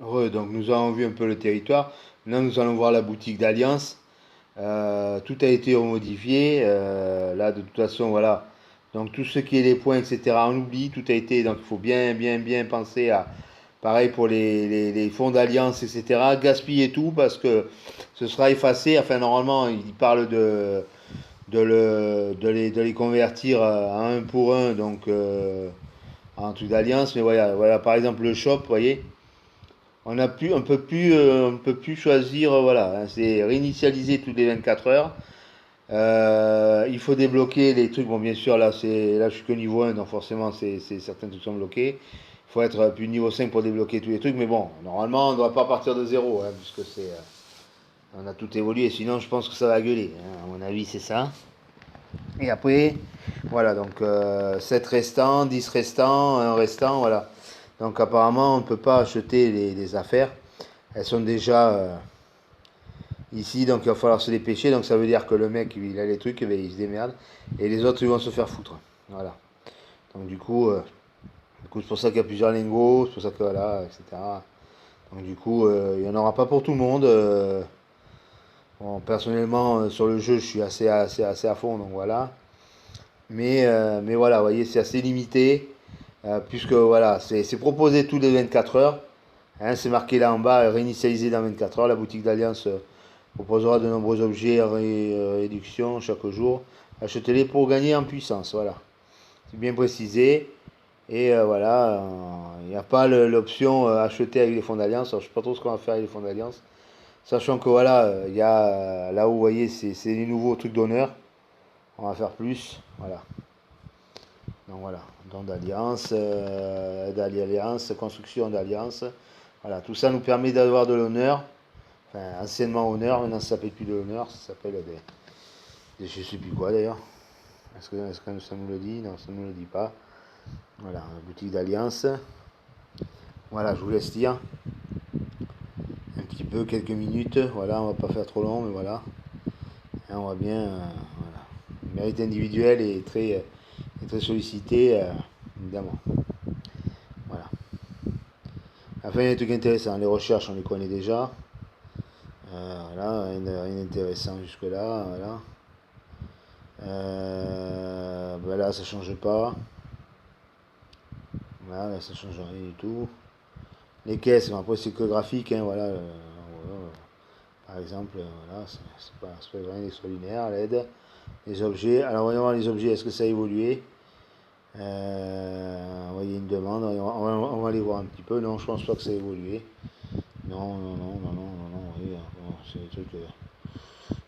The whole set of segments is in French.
Donc nous avons vu un peu le territoire. Maintenant nous allons voir la boutique d'Alliance. Tout a été remodifié. Là de toute façon voilà. Donc tout ce qui est les points, etc. On oublie, tout a été. Donc il faut bien penser à pareil pour les fonds d'Alliance, etc. Gaspiller tout parce que ce sera effacé. Enfin normalement il parle de les convertir à un pour un, donc en truc d'Alliance. Mais voilà, par exemple le shop, vous voyez. On peut plus choisir, voilà, hein, c'est réinitialiser toutes les 24 heures. Il faut débloquer les trucs. Bon, bien sûr, là, je suis que niveau 1, donc forcément, certains trucs sont bloqués. Il faut être plus niveau 5 pour débloquer tous les trucs. Mais bon, normalement, on ne doit pas partir de zéro, hein, puisque on a tout évolué. Sinon, je pense que ça va gueuler, hein. À mon avis, c'est ça. Et après, voilà, donc 7 restants, 10 restants, un restant, voilà. Donc apparemment, on ne peut pas acheter les affaires. Elles sont déjà ici, donc il va falloir se dépêcher. Donc ça veut dire que le mec, il a les trucs, et bien, il se démerde. Et les autres, ils vont se faire foutre. Voilà. Donc du coup c'est pour ça qu'il y a plusieurs lingots, c'est pour ça que voilà, etc. Donc du coup, il n'y en aura pas pour tout le monde. Bon, personnellement, sur le jeu, je suis assez à fond, donc voilà. Mais voilà, vous voyez, c'est assez limité, puisque voilà, c'est proposé tous les 24 heures. Hein, c'est marqué là en bas, réinitialisé dans 24 heures. La boutique d'Alliance proposera de nombreux objets à réduction chaque jour. Achetez-les pour gagner en puissance. Voilà, c'est bien précisé. Et voilà, il n'y a pas l'option acheter avec les fonds d'Alliance. Alors, je ne sais pas trop ce qu'on va faire avec les fonds d'Alliance. Sachant que voilà, il y a là où vous voyez, c'est les nouveaux trucs d'honneur. On va faire plus. Voilà. Donc voilà, don d'alliance, d'alliance, construction d'alliance. Voilà, tout ça nous permet d'avoir de l'honneur. Enfin, anciennement honneur, maintenant ça s'appelle plus de l'honneur, ça s'appelle je sais plus quoi d'ailleurs. Est-ce que ça nous le dit? Non, ça ne nous le dit pas. Voilà, boutique d'alliance. Voilà, je vous laisse lire un petit peu, quelques minutes. Voilà, on va pas faire trop long, mais voilà. Et on voit bien, voilà. Le mérite individuel est très sollicité, évidemment. Voilà. Enfin, il y a des trucs intéressants. Les recherches, on les connaît déjà. Voilà, rien d'intéressant jusque-là. Voilà. Ben là, ça change pas. Voilà, là, ça change rien du tout. Les caisses, bon, après, c'est que graphique. Hein, voilà, voilà. Par exemple, voilà, c'est pas rien d'extraordinaire. L'aide. Les objets. Alors, voyons voir les objets. Est-ce que ça a évolué? Envoyer une demande. On va aller voir un petit peu. Non, je pense pas que ça a évolué. Non, non, non, non, non, non, non. Oui, bon, c'est des trucs.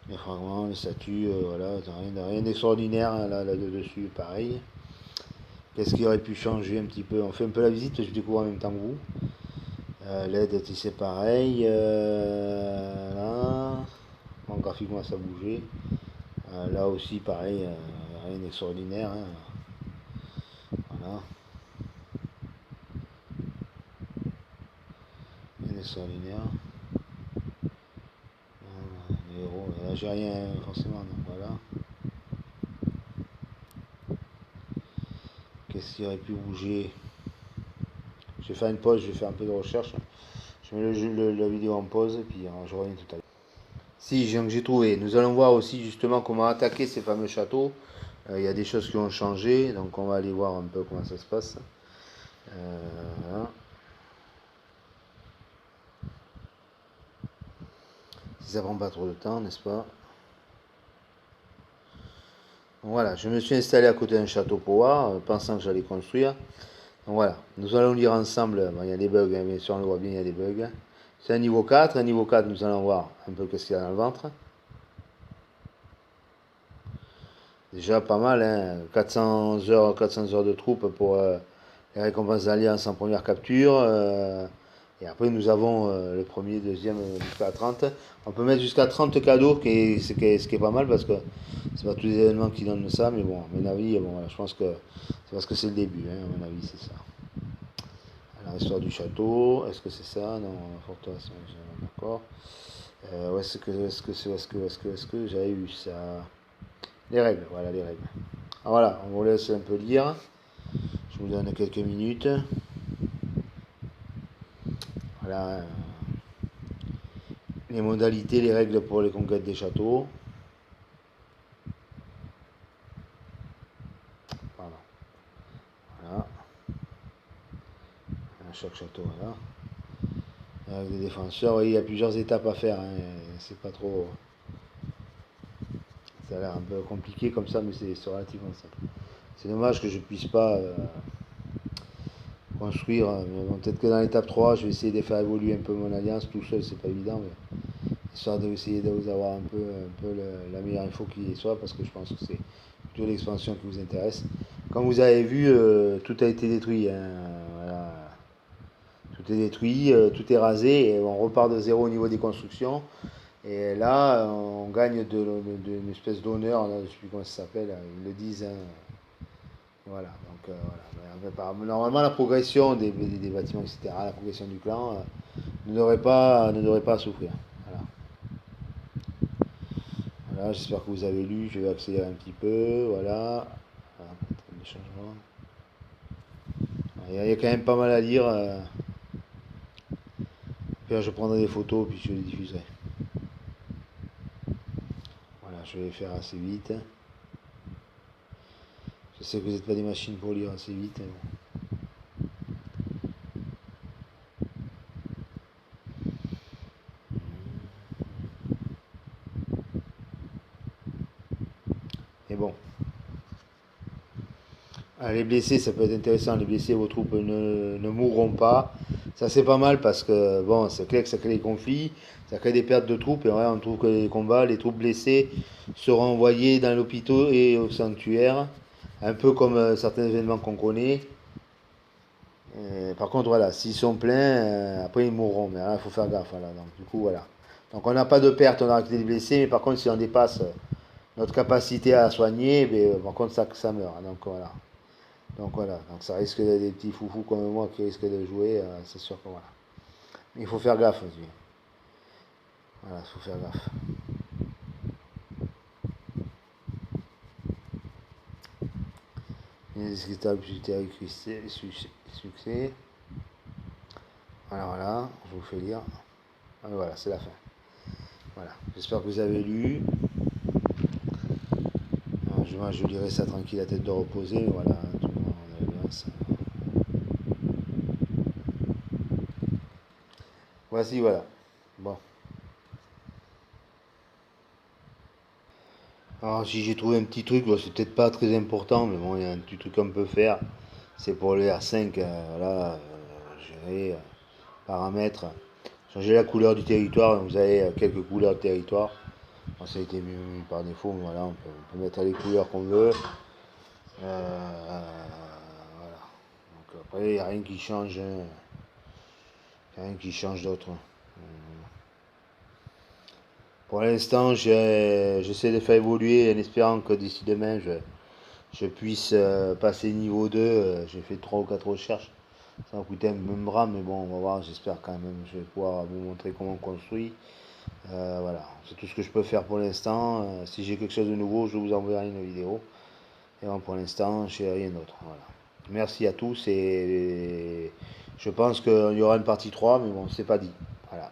Les fragments, les statues, voilà, rien d'extraordinaire hein, là dessus, pareil. Qu'est-ce qui aurait pu changer un petit peu? On fait un peu la visite, je découvre en même temps que vous. LED, c'est pareil. Là, bon, graphiquement ça a bougé. Là aussi, pareil, rien d'extraordinaire. Hein. Voilà, rien d'extraordinaire. Les héros, là j'ai rien forcément, donc voilà. Qu'est-ce qui aurait pu bouger? Je vais faire une pause, je vais faire un peu de recherche. Je mets la vidéo en pause et puis je reviens tout à l'heure. Si, j'ai trouvé. Nous allons voir aussi justement comment attaquer ces fameux châteaux. Il y a des choses qui ont changé, donc on va aller voir un peu comment ça se passe. Voilà. Si ça prend pas trop de temps, n'est-ce pas? Donc voilà, je me suis installé à côté d'un château pour voir, pensant que j'allais construire. Donc voilà, nous allons lire ensemble. Bon, il y a des bugs, hein, bien sûr, on le voit bien, il y a des bugs. C'est un niveau 4. Un niveau 4, nous allons voir un peu qu'est-ce qu'il y a dans le ventre. Déjà pas mal, hein, 400 heures de troupe pour les récompenses d'Alliance en première capture. Et après, nous avons le premier, deuxième jusqu'à 30. On peut mettre jusqu'à 30 cadeaux, ce qui est pas mal parce que c'est pas tous les événements qui donnent ça. Mais bon, à mon avis, bon, voilà, je pense que c'est parce que c'est le début, hein, à mon avis, c'est ça. Alors, histoire du château, est-ce que c'est ça? Non, forteresse, d'accord. Est-ce que j'avais eu ça? Les règles, voilà les règles. Alors voilà, on vous laisse un peu lire. Je vous donne quelques minutes. Voilà, les modalités, les règles pour les conquêtes des châteaux. Pardon. Voilà, à chaque château, voilà. Avec des défenseurs, oui, il y a plusieurs étapes à faire, hein. C'est pas trop. Ça a l'air un peu compliqué comme ça, mais c'est relativement simple. C'est dommage que je puisse pas construire. Mais bon, peut-être que dans l'étape 3, je vais essayer de faire évoluer un peu mon alliance. Tout seul, c'est pas évident, mais histoire d'essayer de vous avoir un peu la meilleure info qui soit, parce que je pense que c'est plutôt l'expansion qui vous intéresse. Comme vous avez vu, tout a été détruit, hein. Voilà. Tout est détruit, tout est rasé, et on repart de zéro au niveau des constructions. Et là, on gagne une espèce d'honneur, je ne sais plus comment ça s'appelle, ils le disent, hein. Voilà, donc normalement la progression des bâtiments, etc., la progression du clan ne devrait pas souffrir. Voilà. Voilà, j'espère que vous avez lu, je vais accélérer un petit peu, voilà. Voilà, des changements. Il y a quand même pas mal à lire. Puis je prendrai des photos, puis je les diffuserai. Voilà, je vais les faire assez vite. Je sais que vous n'êtes pas des machines pour lire assez vite. Mais bon. Ah, les blessés, ça peut être intéressant. Les blessés, vos troupes ne mourront pas. Ça, c'est pas mal parce que, bon, c'est clair que ça crée des conflits, ça crée des pertes de troupes. Et ouais, on trouve que les combats, les troupes blessées seront envoyées dans l'hôpital et au sanctuaire. Un peu comme certains événements qu'on connaît. Par contre, voilà, s'ils sont pleins, après ils mourront. Mais là, il faut faire gaffe. Voilà. Donc, du coup, voilà. Donc, on n'a pas de perte, on a arrêté les blessés. Mais par contre, si on dépasse notre capacité à soigner, ben, par contre, ça meurt. Donc, voilà. Donc voilà, donc ça risque d'être des petits foufous comme moi qui risquent de jouer, c'est sûr que voilà. Mais il faut faire gaffe aussi. Voilà, il faut faire gaffe. Les escriteurs budgétaires succès. Voilà, voilà, je vous fais lire. Ah, voilà, c'est la fin. Voilà, j'espère que vous avez lu. Alors, je lirai ça tranquille à tête de reposer, mais voilà, tout le monde en avait ça. Voici, voilà. Bon. Alors, si j'ai trouvé un petit truc, bon, c'est peut-être pas très important, mais bon, il y a un petit truc qu'on peut faire. C'est pour le R5, voilà, gérer, paramètres, changer la couleur du territoire. Vous avez quelques couleurs de territoire. Bon, ça a été mis par défaut, mais voilà, on peut mettre les couleurs qu'on veut. Voilà. Donc après, il n'y a rien qui change, hein. Rien qui change d'autre. Pour l'instant, j'essaie de faire évoluer en espérant que d'ici demain, je puisse passer niveau 2. J'ai fait 3 ou 4 recherches. Ça va coûter un peu de bras, mais bon, on va voir, j'espère quand même. Je vais pouvoir vous montrer comment on construit. Voilà, c'est tout ce que je peux faire pour l'instant. Si j'ai quelque chose de nouveau, je vous enverrai une vidéo. Et bon, pour l'instant, je n'ai rien d'autre. Voilà. Merci à tous et je pense qu'il y aura une partie 3, mais bon, c'est pas dit. Voilà.